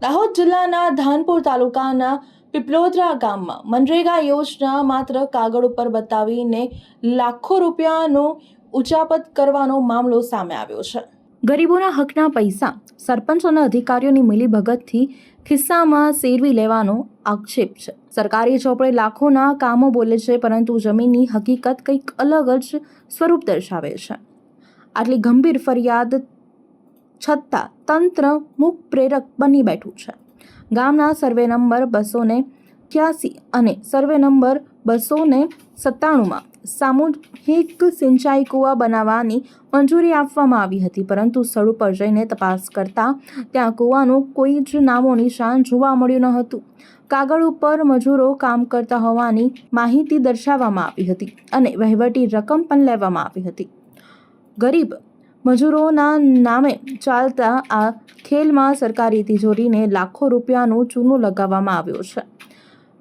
દાહોદ જિલ્લાના ધાનપુર તાલુકાના પીપલોદરા ગામમાં મનરેગા યોજના માત્ર કાગળ ઉપર બતાવીને લાખો રૂપિયાનો ઉચાપત કરવાનો મામલો સામે આવ્યો છે। ગરીબોના હકના પૈસા સરપંચ અને અધિકારીઓની મિલીભગતથી ખિસ્સામાં સેરવી લેવાનો આક્ષેપ છે। સરકારી ચોપડે લાખોના કામો બોલે છે, પરંતુ જમીનની હકીકત કંઈક અલગ જ સ્વરૂપ દર્શાવે છે। આટલી ગંભીર ફરિયાદ છતાં તંત્ર મુખ પ્રેરક બની બેઠું છે। ગામના સર્વે નંબર 283 અને સર્વે નંબર 297માં સામૂહિક સિંચાઈ કૂવા બનાવવાની મંજૂરી આપવામાં આવી હતી, પરંતુ સ્થળ ઉપર જઈને તપાસ કરતા ત્યાં કૂવાનું કોઈ જ નામો નિશાન જોવા મળ્યું ન હતું। કાગળ ઉપર મજૂરો કામ કરતા હોવાની માહિતી દર્શાવવામાં આવી હતી અને વહીવટી રકમ પણ લેવામાં આવી હતી। ગરીબ મજૂરોના નામે ચાલતા આ ખેલમાં સરકારી તિજોરીને લાખો રૂપિયાનું ચૂનો લગાવવામાં આવ્યો છે।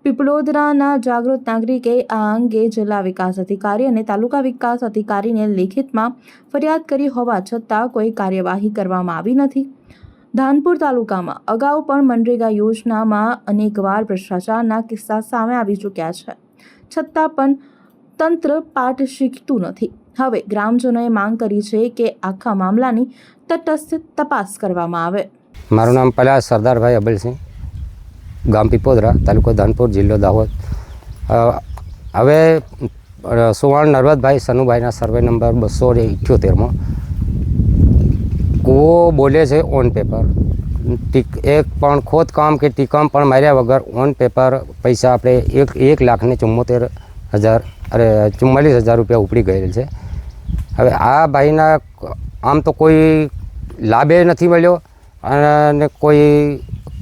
પીપલોદરાના જાગૃત નાગરિકે આ અંગે જિલ્લા વિકાસ અધિકારી અને તાલુકા વિકાસ અધિકારીને લેખિતમાં ફરિયાદ કરી હોવા છતાં કોઈ કાર્યવાહી કરવામાં આવી નથી। ધાનપુર તાલુકામાં અગાઉ પણ મનરેગા યોજનામાં અનેકવાર ભ્રષ્ટાચારના કિસ્સા સામે આવી ચૂક્યા છે, છતાં પણ તંત્ર પાઠ શીખતું નથી। હવે ગ્રામજનોએ માંગ કરી છે કે આખા મામલાની તટસ્થ તપાસ કરવામાં આવે। મારું નામ પહેલાં સરદારભાઈ અબલસિંહ, ગામ પીપોદરા, તાલુકો ધાનપુર, જિલ્લો દાહોદ। હવે સુવર્ણ નરવદભાઈ સનુભાઈના સર્વે નંબર 278માં કૂવો બોલે છે ઓન પેપર। એક પણ ખોદકામ કે ટીકામ પણ માર્યા વગર ઓન પેપર પૈસા આપણે 1,44,000 રૂપિયા ઉપડી ગયેલ છે। હવે આ ભાઈના આમ તો કોઈ લાભે નથી મળ્યો અને કોઈ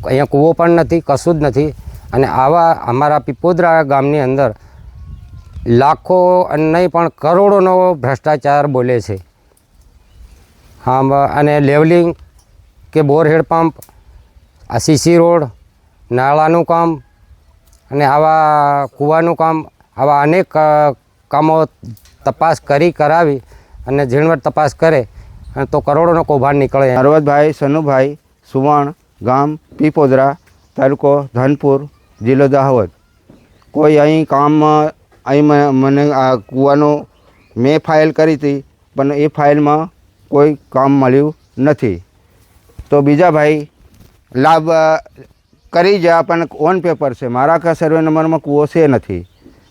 અહીંયા કૂવો પણ નથી, કશું જ નથી। અને આવા અમારા પીપોદરા ગામની અંદર લાખો અને નહીં પણ કરોડોનો ભ્રષ્ટાચાર બોલે છે। હા, અને લેવલિંગ કે બોરહેડ પંપ, આ સીસી રોડ, નાળાનું કામ અને આવા કૂવાનું કામ, આવા અનેક કામો તપાસ કરાવી અને ઝીણવટ તપાસ કરે તો કરોડોનો કૌભાંડ નીકળે। નરવદભાઈ સનુભાઈ સુવર્ણ, ગામ પીપોદરા, તાલુકો ધાનપુર, જિલ્લો દાહોદ। કોઈ અહીં કામ અહીં મને આ કૂવાનું મેં ફાઇલ કરી હતી, પણ એ ફાઇલમાં કોઈ કામ મળ્યું નથી। તો બીજા ભાઈ લાભ કરી ગયા પણ ઓન પેપર છે, મારા કા સર્વે નંબરમાં કૂવો છે નથી।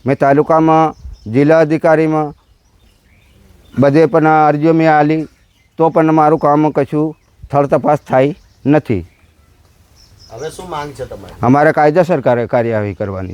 મેં તાલુકામાં, જિલ્લા અધિકારીમાં બધે પણ અરજીઓ મેં આલી, તો પણ મારું કામ કશું સ્થળ તપાસ થાય નથી। હવે શું માંગ છે તમારી? અમારે કાયદેસર કાર્યવાહી કરવાની।